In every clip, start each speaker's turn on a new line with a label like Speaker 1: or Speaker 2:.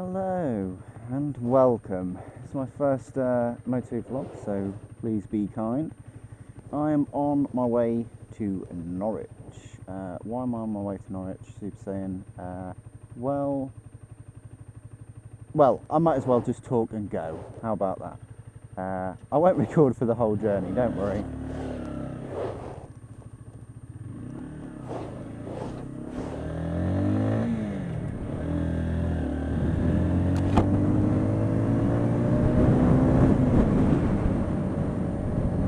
Speaker 1: Hello and welcome. It's my first Motovlog, so please be kind. I am on my way to Norwich. Why am I on my way to Norwich? Super saying, well, I might as well just talk and go. How about that? I won't record for the whole journey, don't worry.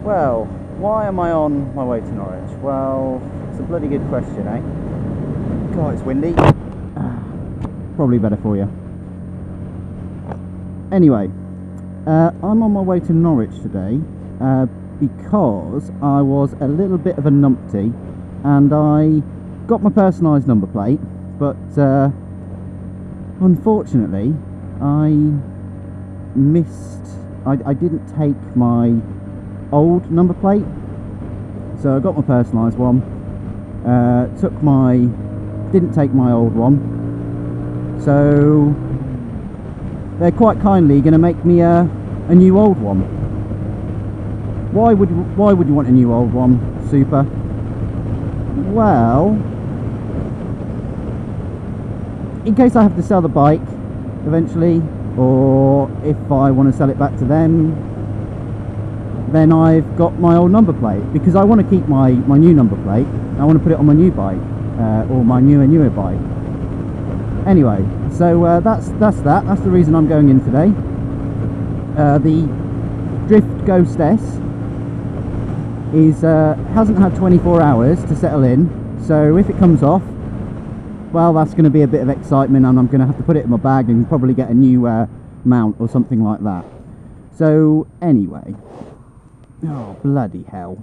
Speaker 1: Well, why am I on my way to Norwich? Well, it's a bloody good question, eh? God, it's windy. Probably better for you. Anyway, I'm on my way to Norwich today because I was a little bit of a numpty and I got my personalised number plate, but unfortunately I didn't take my old number plate, so I got my personalised one, didn't take my old one, so they're quite kindly going to make me a new old one. Why would you want a new old one, Super? Well, in case I have to sell the bike eventually, or if I want to sell it back to them, then I've got my old number plate, because I want to keep my new number plate. I want to put it on my new bike, or my newer bike. Anyway, so that's the reason I'm going in today. The Drift Ghost S hasn't had 24 hours to settle in, so if it comes off, well, that's going to be a bit of excitement, and I'm going to have to put it in my bag and probably get a new mount or something like that. So anyway, oh bloody hell.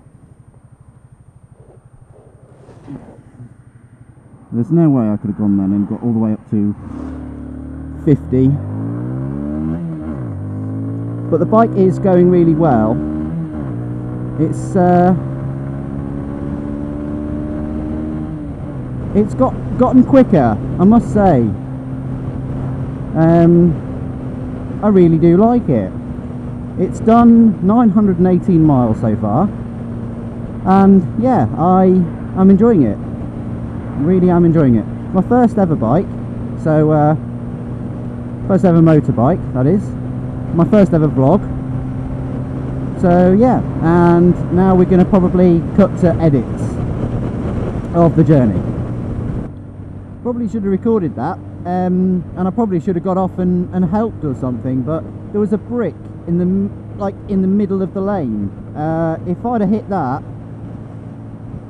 Speaker 1: There's no way I could have gone then and got all the way up to 50. But the bike is going really well. It's gotten quicker, I must say. I really do like it. It's done 918 miles so far, and yeah, I'm enjoying it. Really am enjoying it. My first ever bike, so first ever motorbike, that is. My first ever vlog. So yeah, and now we're going to probably cut to edits of the journey. Probably should have recorded that, and I probably should have got off and helped or something, but there was a brick in the middle of the lane. If I'd have hit that,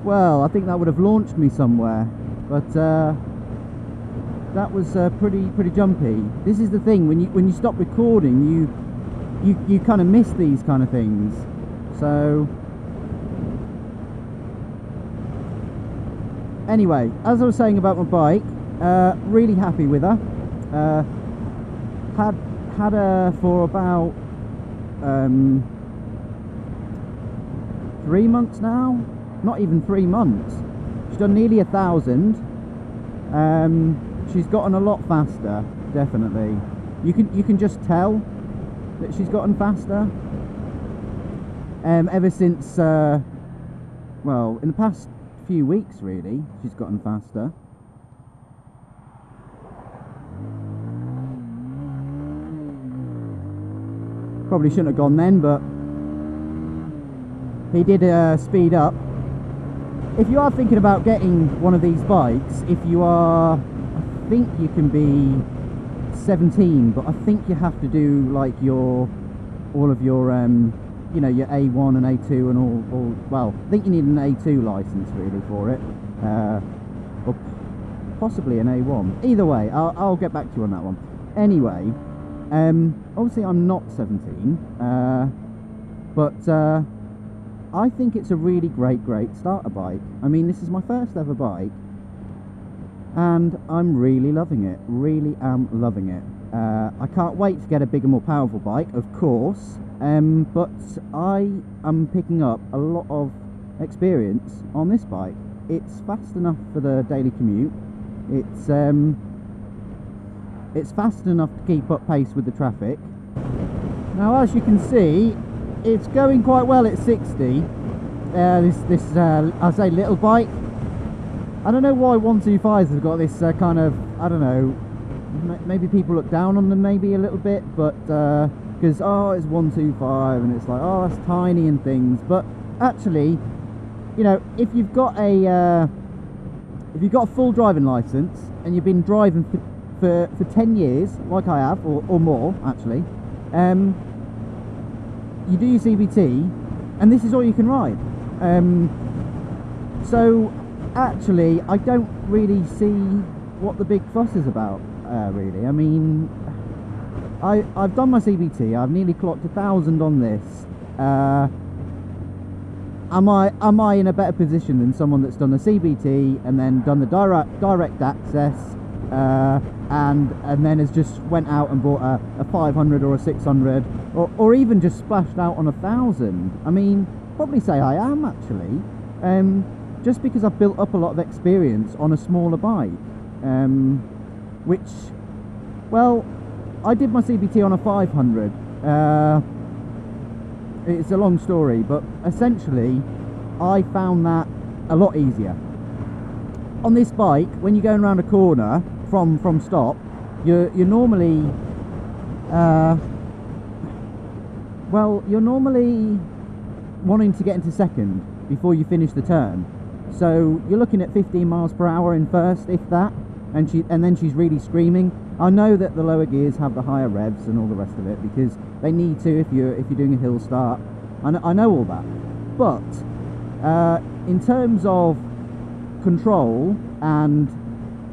Speaker 1: well, I think that would have launched me somewhere, but that was pretty jumpy. This is the thing, when you stop recording, you kind of miss these kind of things. So anyway, as I was saying about my bike, really happy with her. Had her for about 3 months now, not even 3 months. She's done nearly 1,000. She's gotten a lot faster, definitely. You can just tell that she's gotten faster. Ever since, well, in the past few weeks, really, she's gotten faster. Probably shouldn't have gone then, but he did speed up. If you are thinking about getting one of these bikes, if you are, I think you can be 17, but I think you have to do like all of your you know, your A1 and A2 and all. Well, I think you need an A2 license really for it, or possibly an A1. Either way, I'll get back to you on that one. Anyway, obviously I'm not 17, but I think it's a really great starter bike. I mean, this is my first ever bike, and I'm really loving it. Really am loving it. I can't wait to get a bigger, more powerful bike, of course, but I am picking up a lot of experience on this bike. It's fast enough for the daily commute. It's it's fast enough to keep up pace with the traffic. Now, as you can see, it's going quite well at 60. This I say little bike. I don't know why 125s have got this kind of, I don't know, maybe people look down on them maybe a little bit, but because oh, it's 125 and it's like, oh, that's tiny and things. But actually, you know, if you've got a full driving license and you've been driving for 10 years, like I have, or more actually, you do your CBT and this is all you can ride. So actually I don't really see what the big fuss is about, really. I mean, I've done my CBT, I've nearly clocked 1,000 on this. Am I in a better position than someone that's done a CBT and then done the direct access, and then has just went out and bought a 500 or a 600, or even just splashed out on 1,000? I mean, probably say I am actually, just because I've built up a lot of experience on a smaller bike, which, well, I did my CBT on a 500. It's a long story, but essentially I found that a lot easier. On this bike, when you're going around a corner from stop, you're normally you're normally wanting to get into second before you finish the turn. So you're looking at 15 miles per hour in first, if that, and then she's really screaming. I know that the lower gears have the higher revs and all the rest of it because they need to if you're doing a hill start. I know all that, but in terms of control and,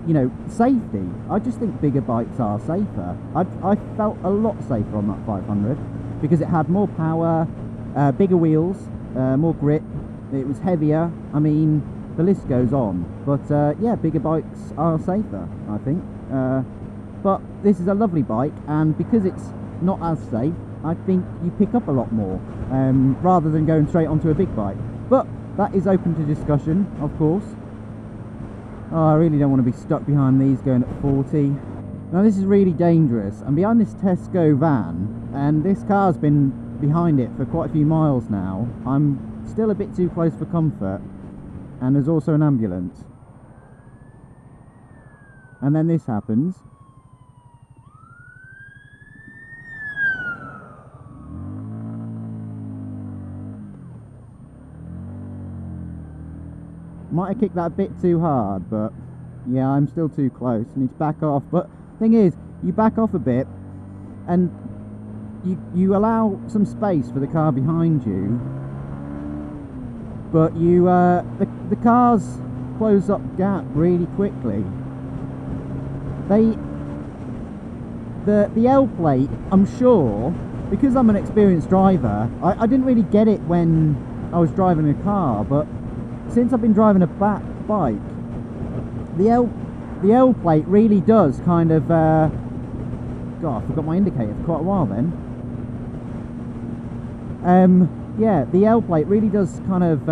Speaker 1: you know, safety, I just think bigger bikes are safer. I felt a lot safer on that 500 because it had more power, bigger wheels, more grip. It was heavier. I mean, the list goes on, but yeah, bigger bikes are safer, I think. But this is a lovely bike, and because it's not as safe, I think you pick up a lot more, rather than going straight onto a big bike. But that is open to discussion, of course. Oh, I really don't want to be stuck behind these going at 40. Now this is really dangerous. I'm behind this Tesco van, and this car's been behind it for quite a few miles now. I'm still a bit too close for comfort, and there's also an ambulance. And then this happens. Might have kicked that a bit too hard, but yeah, I'm still too close. I need to back off. But thing is, you back off a bit and you allow some space for the car behind you, but you the cars close up gap really quickly. The L plate, I'm sure, because I'm an experienced driver, I didn't really get it when I was driving a car, but since I've been driving a bike, the L plate really does kind of God, I forgot my indicator for quite a while then. Yeah, the L plate really does kind of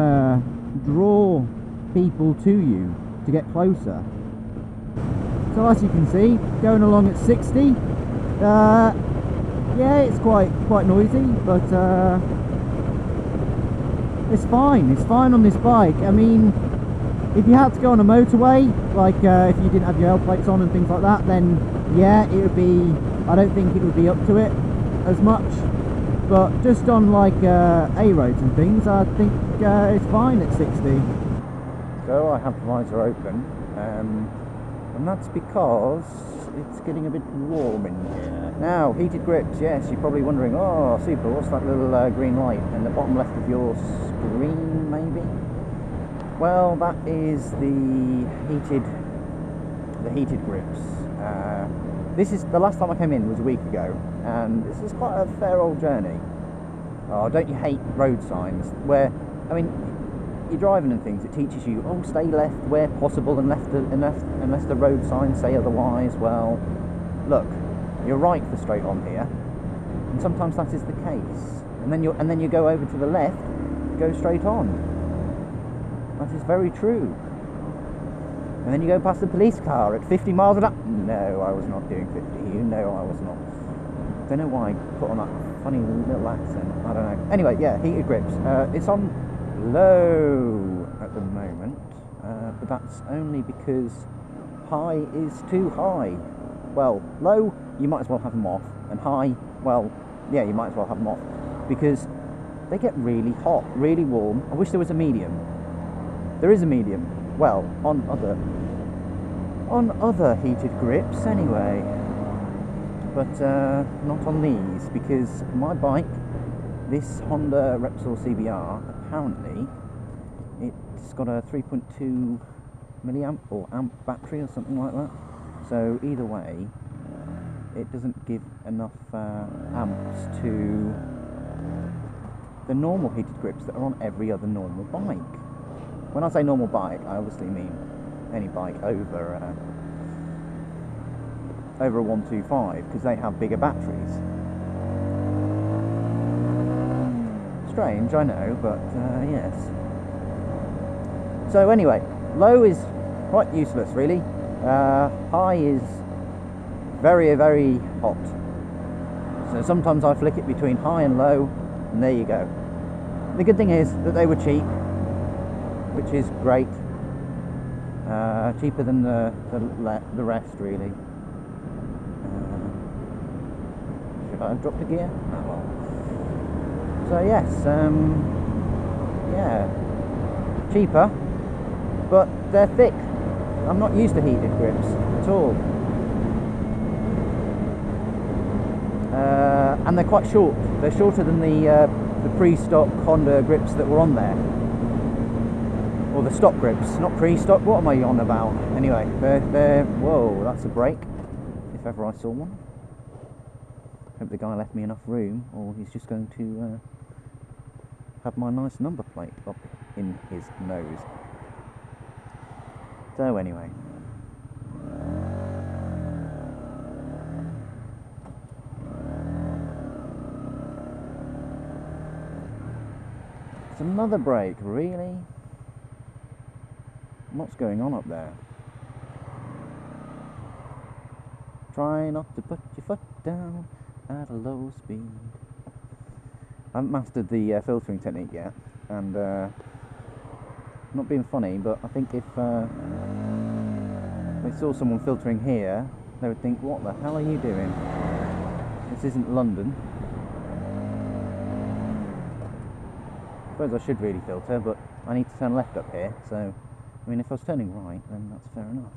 Speaker 1: draw people to you to get closer. So as you can see, going along at 60, yeah, it's quite noisy, but it's fine on this bike. I mean, if you had to go on a motorway, like if you didn't have your L plates on and things like that, then yeah, it would be, I don't think it would be up to it as much. But just on like A roads and things, I think it's fine at 60. So I have the visor open, and that's because it's getting a bit warm in here. Now, heated grips, yes, you're probably wondering, oh super, what's that little green light in the bottom left of your screen maybe? Well, that is the heated grips. This is the last time I came in was a week ago, and this is quite a fair old journey. Oh, don't you hate road signs where, I mean, you're driving and things, it teaches you, oh, stay left where possible unless the road signs say otherwise. Well, look, you're right for straight on here, and sometimes that is the case. And then you go over to the left, go straight on. That is very true. And then you go past the police car at 50 miles an hour. No, I was not doing 50. You know I was not. Don't know why I put on that funny little accent. I don't know. Anyway, yeah, heated grips. It's on low at the moment, but that's only because high is too high. Well, low, you might as well have them off, and high, well, yeah, you might as well have them off, because they get really hot, really warm. I wish there was a medium. There is a medium. Well, on other heated grips anyway, but not on these, because my bike, this Honda Repsol CBR, apparently it's got a 3.2 milliamp or amp battery or something like that. So either way, it doesn't give enough amps to the normal heated grips that are on every other normal bike. When I say normal bike, I obviously mean any bike over a 125, because they have bigger batteries. Strange, I know, but yes. So anyway, low is quite useless, really. High is very, very hot. So sometimes I flick it between high and low, and there you go. The good thing is that they were cheap, which is great. Cheaper than the rest, really. Should I have dropped a gear? Oh well. So yes, yeah, cheaper, but they're thick. I'm not used to heated grips at all. And they're quite short. They're shorter than the pre-stock Honda grips that were on there. Or the stock grips, not pre-stock. What am I on about? Anyway, they're whoa, that's a brake, if ever I saw one. Hope the guy left me enough room, or he's just going to have my nice number plate up in his nose. So anyway, it's another brake, really? What's going on up there? Try not to put your foot down at a low speed. I haven't mastered the filtering technique yet, and not being funny, but I think if they saw someone filtering here, they would think, what the hell are you doing? This isn't London. I suppose I should really filter, but I need to turn left up here, so I mean, if I was turning right, then that's fair enough.